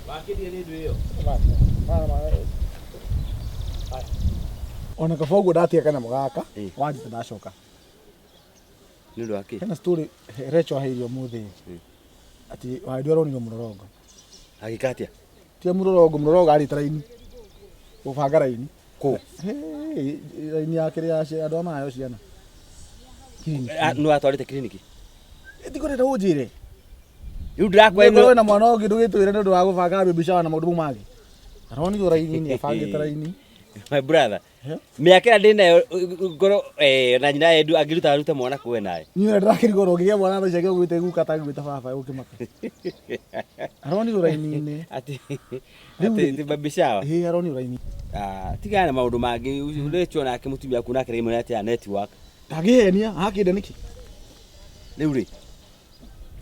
Wakĩria nĩ ndũ ĩyo. Ona kaba ũguo ndatia kanyamũ gaka wanjĩte ndacoka. Nĩ ũndũ wa kĩ? Hena story Rachel aheirio mũthĩ ati Waĩndũ aronirwo mũrorongo. Agĩka atĩa? Ti mũrorongo arĩte raini gũbanga raini. Kũ? Raini ya kĩrĩa ya andũ amayo ciana. Nũ atwarĩte kiriniki? Ĩtikwendete ũnjĩre. Rĩu ndĩrakũhe no na mwana ũngĩ ndũgĩtwĩre nĩ ũndũ wa gũbanga baby shower na maũndũ mau mangĩ. Aronirwo raini nĩ abangĩte raini. My brother. Mĩaka ĩrĩa ndĩ nayo ngoro na nyina Endu angĩruta mwana kuwe nawe. Niĩ ndĩrakĩrigwo ũngĩgĩa mwana thaa ici agĩgwĩte guka ta agĩgwĩte baba ũkĩmaka. Aronirwo raini-inĩ. Ati baby shower. Aronirwo raini. Tigana na maũndũ mangĩ Rachel nake mũtumia aku nake rĩmwe ati ya network. Ndagĩhenia akĩnda nĩkĩ? Rĩu rĩ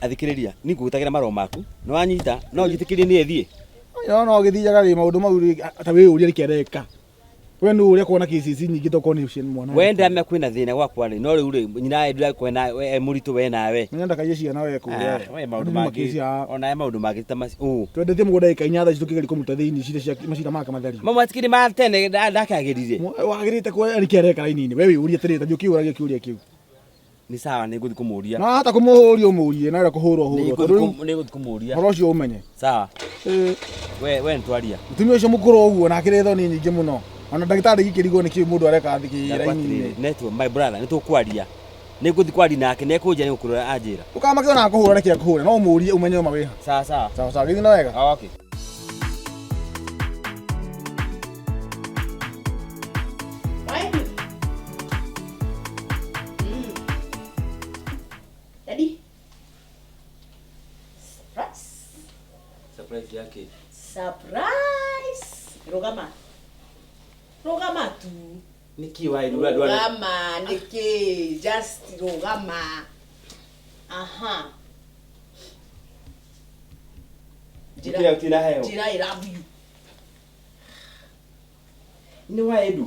athikĩrĩria nĩ ngũgũtagĩra marũa maku no wanyita no njĩtĩkĩrie niĩ thiĩ. No gĩthiaga rĩ maũndũ mau ta wĩ ũria kĩreka. We nĩ ũrĩa kuona kĩcici nyingĩ tokoni cia mwana. We ndamenya kwĩna thĩna gwakwa rĩ no rĩu rĩ nyina Endu kwena mũritũ we nawe. Nĩenda kaiyĩ ciana we kũrĩa. We maũndũ mangĩ ona maũndũ mangĩ ta macio. Twendetie mũgũnda ĩka inya thaa ici tũkĩgeria kũmuta thĩinĩ cire cia macira make matheri. Mama tikiri ma tene ndakagĩrire. Wagĩrĩte kwa arĩ kĩreka raini-inĩ. We wĩ ũria tĩrĩta njũkĩũragia kĩũria kĩu. Ni sawa nĩ ngũthi kũmũria. No hata kũmũhũria ũmũrie na kũhũrwo nĩ ngũthi kũmũria. Horo ũcio ũmenye. Sawa. We ntwaria. Mũtumia ũcio mũkũrũ ũguo na akĩrĩ thoni nyingĩ mũno. Ona ndagĩtarĩ gĩkĩrigwo nĩkĩ mũndũ areka athikĩ raini-inĩ. Network my brother nĩ tũkwaria. Nĩ ngũthi kwaria nake nĩ ekũnja nĩ gũkũrora anjĩra. Ũkamakĩona na kũhũra nĩkĩ akũhũre no ũmũrie ũmenye ũma wĩha. Sawa sawa. Sawa sawa gĩthiĩ na wega. Okay. Surprise yake. Surprise! Rogama tu. Niki Waĩndũ Rogama, niki just rogama. Aha. Jira utina hayo. Jira I love you. Ni Waĩndũ.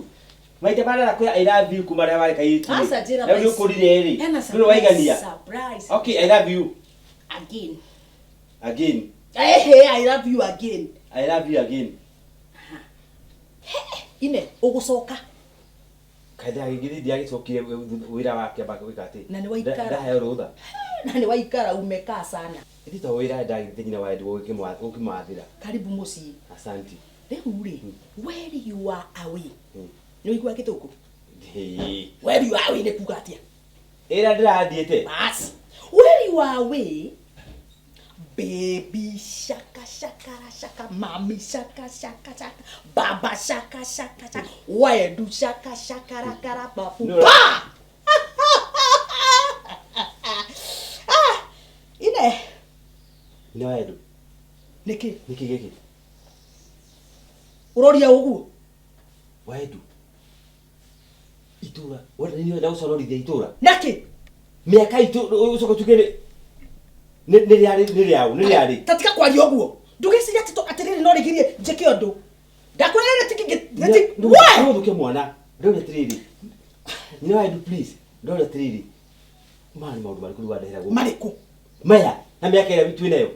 Maita bana na kwa I love you kumaria wale kaiti. Asa jira. Leo ukurire eri. Ndio waigania. Surprise. Okay, I love you. Again. Again. Hey, I love you again. I love you again. Ine ugucoka. Kaida gigiri diagicokire wira wake baka wikate. Na ni waikara. Ndahe rutha. Na ni waikara umekaa sana. Ithita wira ndagithĩ nyina Waĩndũ ũkĩmathira. Karibu muciĩ. Asante. Rĩu rĩ, where you are away. Nĩ ũigua gĩtũkũ? Where you are away nĩ kuga atĩa? Ĩra ndĩrathiĩte. Bas. Where you are away. Baby shaka shaka shaka, mommy shaka shaka shaka, baba shaka shaka shaka, Waĩndũ shaka shaka rakara babu. Ba! Ine. Ni Waĩndũ. Niki gĩkĩ. Uroria ũguo. Waĩndũ. Itura, wona nĩ nda ũcororithia itura. Naki. Mĩaka itu ũcoka tukere. Nĩ rĩarĩ. Tatika kwaria ũguo. Ndũgeciria atĩrĩrĩ no rĩgirie njĩke ũndũ. Ndakwĩrĩra tiki. Why? Nduke mwana. Ndore atĩrĩrĩ. Ni Waĩndũ please. Ndore atĩrĩrĩ. Mani maũndũ marĩkũ wandehera gũkũ? Marĩkũ? Maya, na mĩaka ĩrĩa twĩ nayo.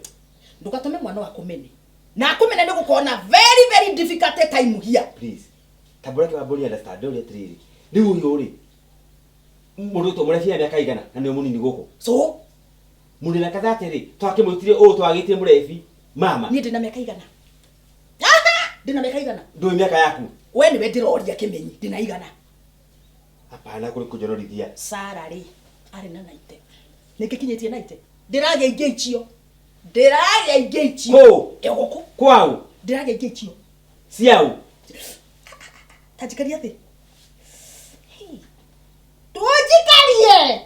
Ndũgatũme mwana waku mene. Na kumena nĩ gũkorana very difficult time here. Please. Tabora kwa boli understand ndore atĩrĩrĩ. Rĩu ũyũ rĩ. Mũndũ to mũrefia mĩaka igana na nĩ mũnini gũkũ. So Mune na kathate ri twakimutire twagite murefi mama ni ndina miaka igana ndina miaka igana ndoi miaka yaku we ni we ndiroria kimenyi ndina igana hapana kuri kujonorithia Sara ri ari na naite nikikinyitie naite ndiragia ingeichio ko egoko kwao ndiragia ingeichio ciao tajikaria thi tujikarie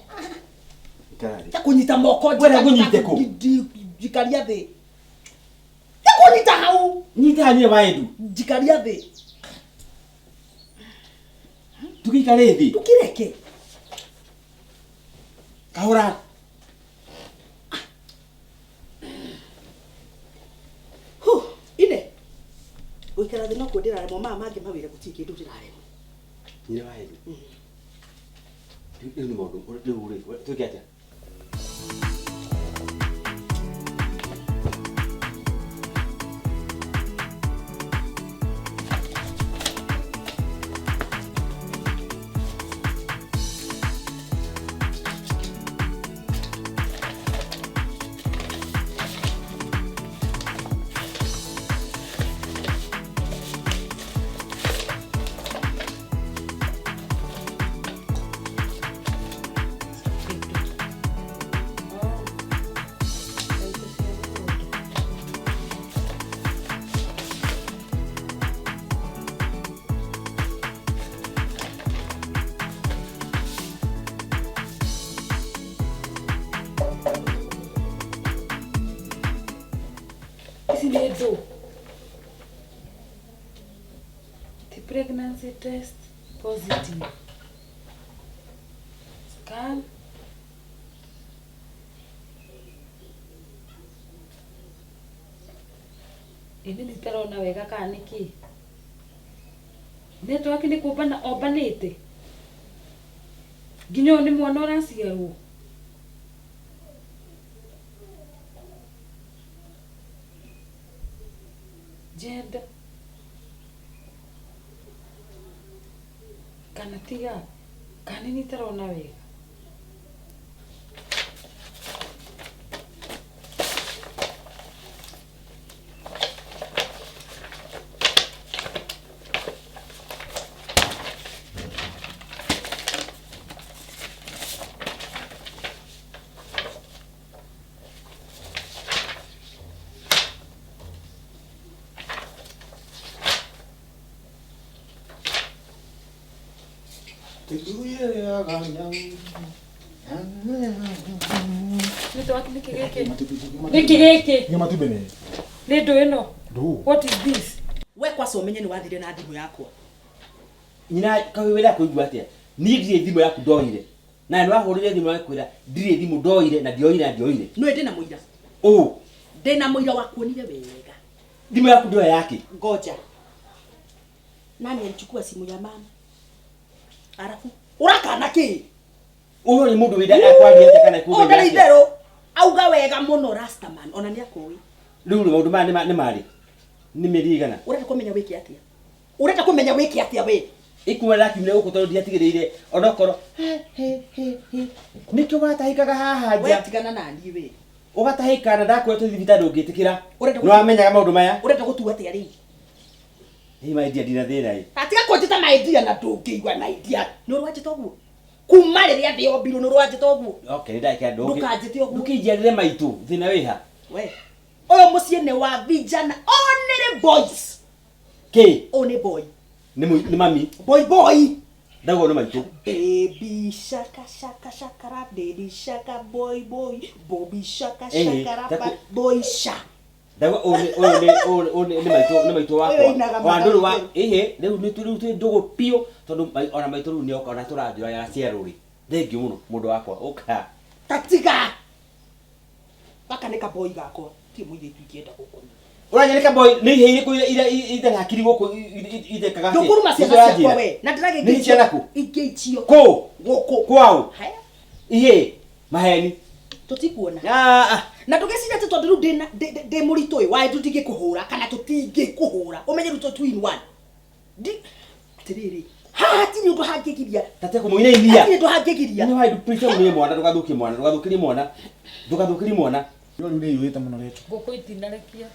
ta kunyita moko wena kunyite ko jikaria thi ta kunyita hau nyita nyine Waĩndũ jikaria thi tukikare thi tukireke kahora ine uikara thi no kwendera remo mama mangĩ mawĩra gũtirĩ kĩndũ ndĩraremo nyine Waĩndũ rĩu nĩ maũndũ rĩu rĩ twĩke atĩa do. The pregnancy test positive. Scan. Ini nitarona wega kana niki. Network ni kubana obanite. Ginyo ni mwana ũraciarwo. Jenda. Kana tiga. Kana nitarona wega. What is this? Where kwa so menye ni wathire na thimu yakwa. Nyina kawira kuigua atia. Ni ndire thimu yaku ndoire. Na ni wahurire thimu yaku ira ndire thimu ndoire na ndioire. No ende na muira. Oh, Ndina muira wa kuonire wega. Thimu yaku ndio yake. Ngoja. Nani alichukua simu ya mama? Arafu urakana ki? Uyo ni mundu wida akwari ate kana kuga. Ndari thero. Auga wega muno Rastaman. Ona ni akoi. Riu maundu ma ni mari. Ni mirigana. Urenda kumenya wiki atia? Urenda kumenya wiki atia we? Ikumara kimle uko tondu ndiatigirire onokoro. Nikyo watahikaga haha nja. We tigana na ndi we. Ugatahika na ndakwetwo thibitari ungitikira. No amenyaga maundu maya. Urenda gutua atia ri? Hii maidia dina thina ii. Atiga kujita maidia na ndungigwa na idia. Ni urwajita oguo. Kuma riria ndi obiru ni urwajita oguo. Okay, ndaika ndungi. Ndukajite oguo. Ndukijiarire maitu thina wiha. We. Oyo mucie ni wa vijana only boys. Ke? Only boy. Ni mami. Boy. Dago no maitu. Baby shaka shaka baby shaka boy Bobby shaka shaka boy sha. Dago one ni maitu wakwa. Wanduru wa riu ni turi ndogo pio tondu ona maitu riu ni ona turanjura ya ciaruri. Thengi muno mundu wakwa uka. Tatiga. Baka nika boy gakwa. Ti muye tukienda gukona. Uranyereka boy ni heire ko ida hakiri goko ide kaga. Ndukuru macia kwa we. Na ndirage ni ciana ku. Igeitio. Ko. Goko. Kwao. Haya. Ihe. Maheni. Tutikuona. Ah. Na tugecira ati tondu riu ndi murito uyu wa tutige kuhura kana tutige kuhura. Umenye ruto twin one. Tiriri. Ha ti ni undu hangigiria. Tate ko muine iria. Ni undu hangigiria. Ni waidu pita muine mwana ndugathuki mwana ndugathukiri mwana. Yo ndi yuita muno retu. Goko itinarekia.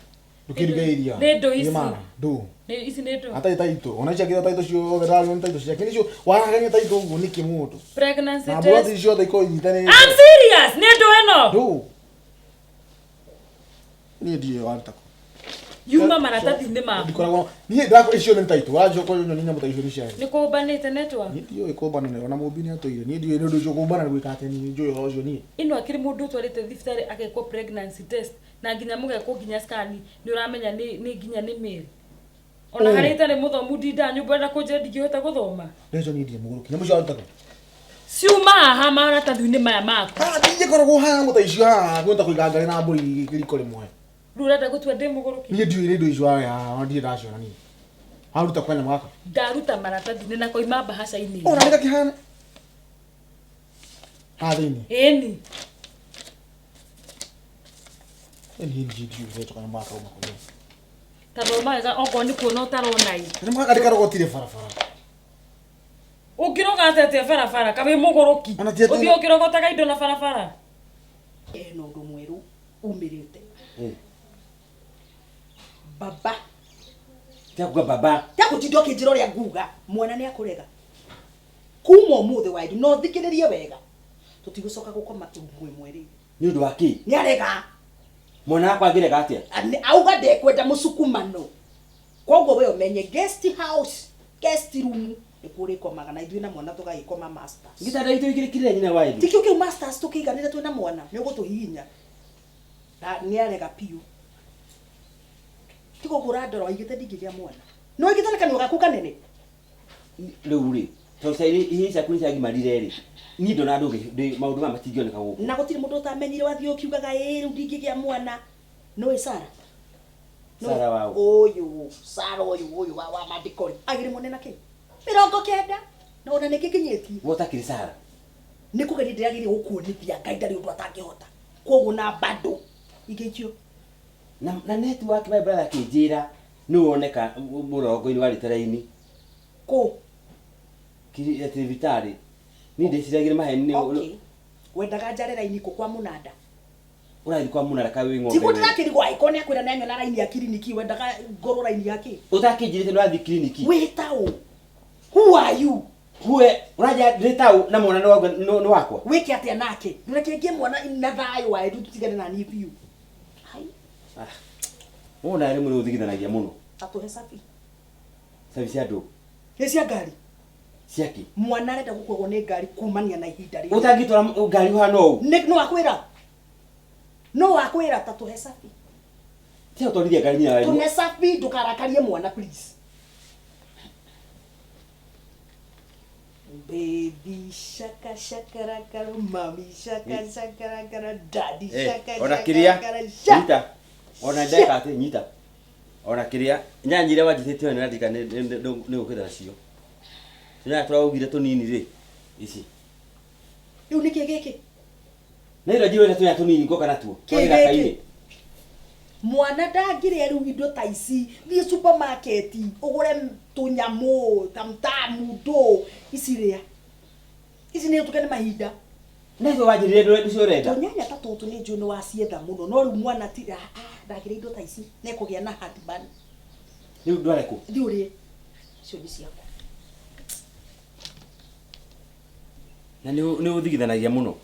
Ndukirigeiria. Nendo isi. Ndu. Ne isi neto. Ata itaito. Ona chakira taito cio verali on taito cia. Kini cio waragania taito ugu niki mutu. Pregnancy test. Na bora cio taiko itane. I'm serious. Neto eno. Ndu. Ni ndiye wartako. Yuma maratathi ni ma. Ndikoragwo ni ndako icio ni taito. Wajo ko nyoni nya mutaicio ni cia. Ni ko banete netwa. Ni ndiyo ikobana ne ona mubini atoire. Ni ndiyo ndu cio kubana gwikate ni njoyo hocio ni. Ino akiri mundu twarite thibitari agekwo pregnancy test na nginya mugekwo nginya scan ni uramenya ni nginya ni male. Ona harita ni muthomu ndinda nyumba na kunje ndingihota guthoma. Ndejo ni ndiye muguruki. Ni mucio atako. Siuma haha maratathi-ini maya maku. Ndiye koragwo haha mutaicio haha gwita kuigangare na mburi kiriko rimwe. Rurenda gutua ndi muguruki. Ni ndiye ndu icio ya ndiye raciona ni. Haruta kwanya mwaka. Ndaruta maratathi-ini na koima bahasha-ini. Ona nika kihana. Hathini. Eni. Eni ndiye ndu kana mwaka umakoni. Taroma ga ongo ni kuona utarona i. Ni mwaka ndikarogotire farafara. Ukiroga atete farafara kabe muguruki. Uthi ukirogotaga indo na farafara. No ndu mweru umirite. Baba. Tiakuga baba. Tiakutinda kinjira uria nguga mwana ni akurega. Kuma umuthe waidu no thikiririe wega. Tutigucoka gukoma umwe mweri. Ni undu waki. Ni arega. Mwana wakwa ngirega atia? Auga ndekwenda musukumano. Koguo we umenye guest house, guest room ikuri komaga na ithuĩ na mwana tugagikoma masters. Ngitanda itu igirikire nyina waidu. Tikio kiu masters tukiganire twina mwana ni ugutuhihinya. Na ni arega piu. tiko kurandora waigite ndingigea mwana no igite ne kanwa gaku kanene riu ri to sai hi cia kuri cia gimarire ri ni ndo na nduge maundu ma matingioneka guku na gutiri mundu utamenyire wathio kiugaga riu ndingigea mwana no Sara Sara wao oyu Sara oyu wa madikori agire munena ki 90 na ona nikikinyetie wotakiri Sara ni kugeri ndiragire gukuonithia Ngai ndari undu atangihota koguo na bado igichio na network my brother kijira ni woneka murongo-ini wa literaini ko kiri ya vitari ni ndeciragire maheni ni wendaga njarera-ini ko kwa munada urathi kwa munada ka wi ng'ombe tigo ndirakiri gwa ikone akwira na nyona raini ya kiriniki wendaga ngoro raini yake utakijirite urathi kiriniki witao who are you huwe uraja nditau na mwana no wakwa wiki atia nake ndirakengie mwana na thayo wa edu tutigane na ni piu hai ona ari muri uthigithanagia muno atuhe safi cia andu cia ngari ciaki mwana arenda gukwego ni ngari kumania na ihinda ri utangitwara ngari hana u no wakwira tatuhe safi tia utwarithia ngari nyina tu ne safi ndukarakarie mwana please baby shaka shakara kara mami shaka shakara kara daddy shaka ona kiria nyita ona ndeka ati nyita ona kiria nyanyire wajithite ona ndika ni ukira cio tunya turaugire tunini ri ici riu niki giki na ira jiro tunya tunini ngo kana tuo twagera kaini mwana ndangire riu indo ta ici thie supermarket ugure tunyamu tamtamu ndo isiria ici ni tukene mahinda nezo wajirire ndo icio renda tunyanya tatutu ni njune wa cietha muno no riu mwana ti ndangire indo ta ici ne kugia na heartburn riu ndware ku thiuri cio ni ciako na ni uthigithanagia muno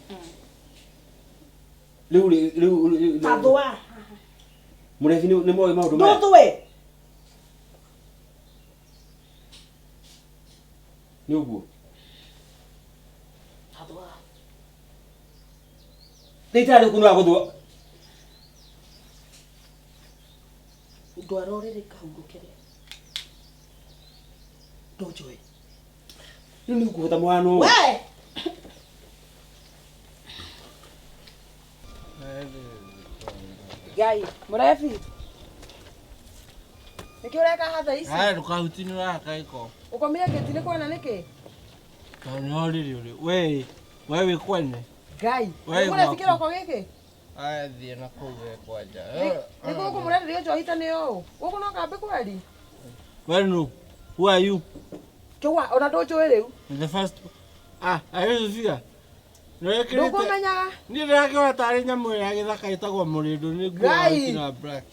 riu tathwa murevi ni moyo maundu maya ndothwe ni uguo tathwa nditari kunwa guthwa ndwarorere kahurukere ndojoe riu ni kuhota mwana we Gai, murefi. Niki ureka hatha ici? Ndukahutini waka iko. Ukomire getini kwana niki? Kaunyoriri uri. Wewe kwene. Gai, murefikira uko giki? Aya thie na kuwe kwaja. Niko uko murerio njohita ni o. Uko no kambe kweli? Wenu, who are you? Kiwa ona ndojo riu. The first I figure. Ndukumenyaga Ni ndirakiona tari nyamu ya githaka itagwo murindu ni nguo na black.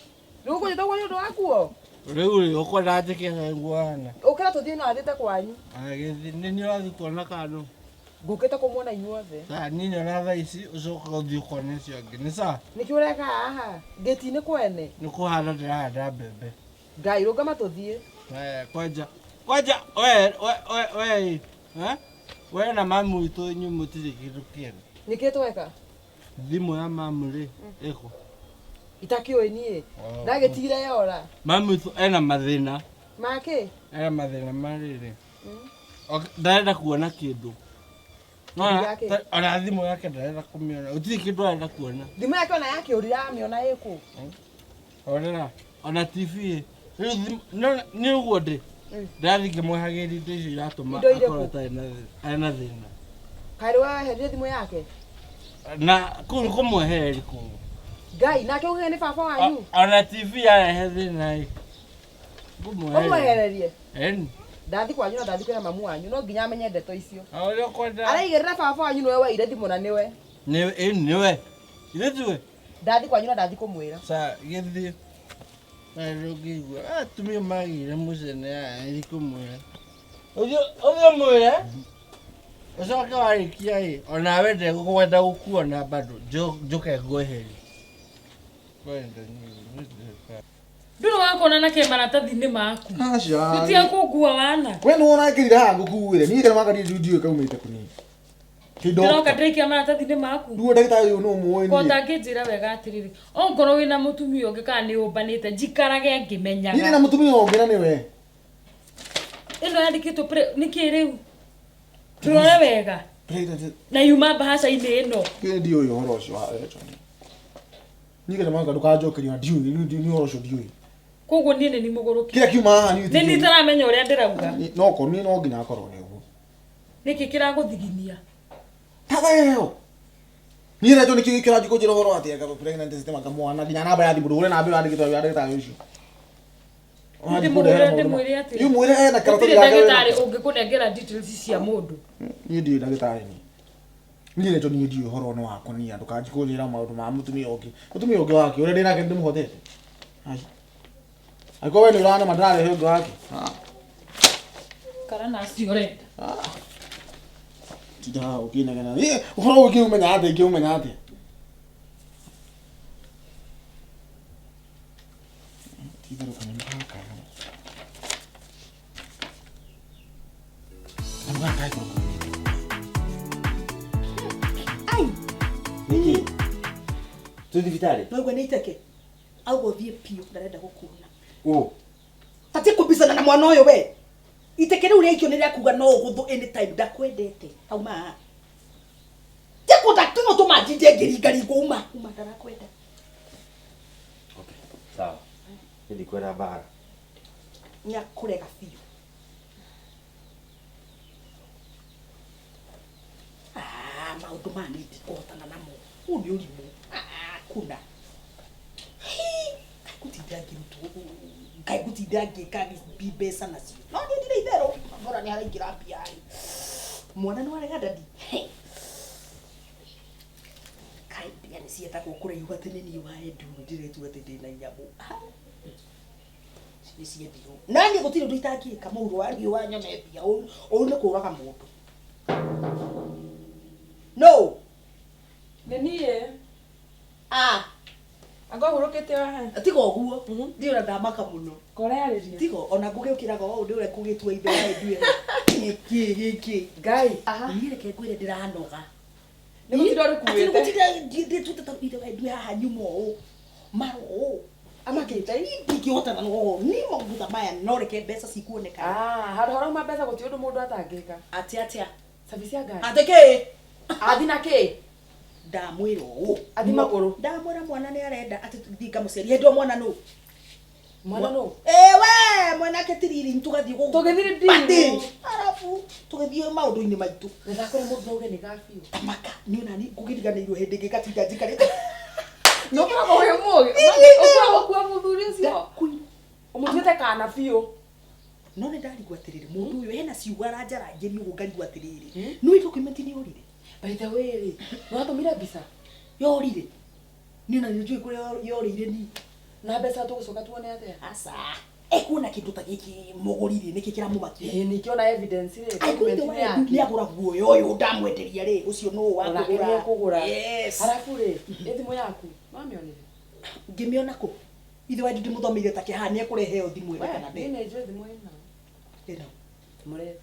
Nuko njitagwo ni undu wakuo. Riu ukwenda njike nguana. Ukira tuthie na athite kwanyu. Agithi ni urathi kuona kanu. Ngukite kumuona inyuothe. Ni ona tha ici ucoka uthie kuona icio angi. Ni sawa? Niki ureka haha getini kwene. Ni kuhanda ndirahanda mbembe. Gai rugama tuthie. Kwaja we na mamu itu nyu mutiri kindu kiega. Niki tweka? Thimu ya mamu ri iko. Itakio nie. Ndagetigire yora. Mamu itu ena mathina. Make? Ena mathina mariri. Ndarenda kuona kindu. Ona thimu yake ndarenda kumiona. Utiri kindu arenda kuona. Thimu yake ona yake urira miona iko. Ona TV. Ni uguo ndi. Ndathi ngimwehagĩria indo icio iratũma akorwo atarĩ na thĩna. Kaĩ weherie thimũ yake? Na kũu nĩ kũmwehereria kũu. Ngai, nake ũgĩe nĩ baba wanyu? Ona TV yarehe thĩna-ĩ. Ũmwehererie? Ĩni. Ndathi kwanyu na ndathi kwĩna mamu wanyu, no nginya amenye ndeto icio. Ũrĩa ũkwenda. Araigĩrĩra baba wanyu nĩwe weire thimũ na nĩwe. Ĩni nĩwe. Ithe tiwe? Ndathi kwanyu na ndathi kũmwĩra. Sa gĩthiĩ. Rugigwa atumia magire mucene ari kumwira uthio mwire ucoke warikia i ona wende gwenda gukuona bado njuke ngweheri kwenda ni Nduno wakona na ke maratathi-inĩ maku. Tutia kungua wana. We no wona ngirira ha ngukuire ni kana magari ndio kaumite kuni. Ndiroka ndĩikia maratathi-inĩ maku. Nduo ndagĩtarĩ ũyũ no muoĩ Ko niĩ. ũtangĩnjĩra wega atĩrĩrĩ, ongorwo wĩna mũtumia ũngĩ kana nĩ ũmbanĩte njikarage ngĩmenyaga. Nĩ na mũtumia ũngĩ na nĩwe. Ĩno yandĩkĩtwo nĩkĩ rĩu? Tũrore wega. Na yuma mbahaca-inĩ ĩno. Ndiũĩ ũhoro ũcio wa Johnny. Niĩ kĩrĩa manga ndũkanjokeria ndiũĩ ũhoro ũcio ndiũĩ. Koguo niĩ nĩ mũgũrũki. Kĩrĩa kiuma haha niĩ nĩ nitaramenya ũrĩa ndĩrauga. No ko niĩ no nginya akorwo nĩ ũguo. Nĩkĩ kĩragũthiginia? Tagayo. Niĩ rĩtwa nĩ kĩo kĩranjĩ kũnjĩra ũhoro atĩ anga pregnant system anga mwana nginya namba ya thimũ ndũhũre namba yandĩkĩtwo ndagĩtarĩ ũcio. Ndĩmwĩre atĩ. Yumwĩre na karatathi gake. Ndagĩtarĩ ũngĩkũnengera details cia mũndũ. Niĩ ndiũĩ ndagĩtarĩ nĩ. Niĩ rĩtwa niĩ ndiũĩ ũhoro nĩ wakwa niĩ ndũkanjĩ kũnjĩra maũndũ ma mũtumia ũngĩ. Mũtumia ũngĩ wake ũrĩa ndĩnake ndĩmũhotete. Angĩkorwo we nĩ ũrana mandararehe ũngĩ wake. Kana nacio renda. Tida ũkĩnegena. Ũhoro ũngĩ umenya atĩa ingĩumenya atĩa? Titherũ kana mpaka. Ai. Niki. Tu thibitari. No gwe nĩ iteke. Augo thiĩ piũ ndarenda gũkuona. Tati kubisana na mwana ũyũ we. Iteke rĩu rĩikio nĩ rĩa kuga no ũgũthũ anytime ndakwendete. Auma. Tekuta kino tuma jinje ngĩringaringwo uma ndarakwenda. Okay, sawa. Hindi kwenda bara. Nya kũrega biũ. Maũndũ ma nĩ kũhotana namo. Ũũ nĩ ũrimũ. Kuna. Gũtinda ngĩrutwo. Ngai gũtinda ngĩka mbeca nacio. No niĩ ndirĩ itherũ. Ngora nĩ araingĩra mbia. Mwana nĩ warega dadi. Kai mbia nĩ cietagwo kũraihu atĩ nĩ niĩ wa endu ndiretu atĩ ndĩ na inyamũ. Nĩ ciendio. Nani gũtirĩ ũndũ itangĩka mũndũ wa riũa nyone mbia. Ũũ nĩ kũraga mũndũ. No. Nenie. Anga hurukite waha. Tiga ũguo. Ndio na ndamaka mũno. Korearĩria. Tiga ona ngũgĩũkĩraga o ũndũ ũrĩa kũgĩtua ithe wa ndue. Gĩkĩ. Ngai. Niĩ reke ngwĩre ndĩranoga. Nĩ gũtinda ũrĩkuĩte. Nĩ gũtinda ndĩtuĩte ta ithe wa ndue haha nyuma ũũ. Maro. Amakĩte ingĩhotana no nĩ maũndũ maya no reke mbeca cikuoneka. Handũ harauma mbeca gũtirĩ ũndũ mũndũ atangĩka. Atĩa. Sabi cia Ngai. Atĩkĩ. Athi na kĩ? Ndamwĩra ũũ. Athi magũrũ. Ndamwĩra mwana nĩ arenda atĩ thinga mũciari hendwo mwana nũ. Mwana nũ? We mwanake tiriri ntugathiĩ gũkũ. Tũgĩthire ndini. Arabu tũgĩthiĩ maũndũ-inĩ maitũ. Ndakora mũndũ ũge nĩ gabiũ. Tamaka nĩ ona ni ngũgiriganĩirwo hĩndĩ ĩngĩ gatinda njikarĩte. No koragwo wĩ mũũgĩ. Ũkua mũthuri ũcio. Ũmũtuĩte kana biũ. No nĩ ndarigwo atĩrĩrĩ mũndũ ũyũ hena ciugo aranjarangĩria ũguo ngarigwo atĩrĩrĩ. Nĩ dokumenti nĩ yorire. By the way rĩ, nĩwatũmire mbica? Yorire. Niĩ ona nĩ njũĩ kũrĩa yorire ni. Na mbeca tũgũcoka tuone atĩa? Aca. Ekuona kĩndũ ta gĩkĩ mũgũrire nĩkĩ kĩramũmakia. Nĩkĩona evidence rĩ, document nĩ yake. Nĩ agũra guoya ũyũ ndamwenderia rĩ, ũcio nũ wa kũgũra. Yes. Halafu rĩ, thimũ yaku, mamĩonire. Ngĩmĩona kũ? Ithe wa ndĩmũthomeire ta kĩhana nĩ ekũrehe thimũ ĩyo kana ndĩ. Nĩ njũĩ thimũ ĩno. Ĩno. Mũre.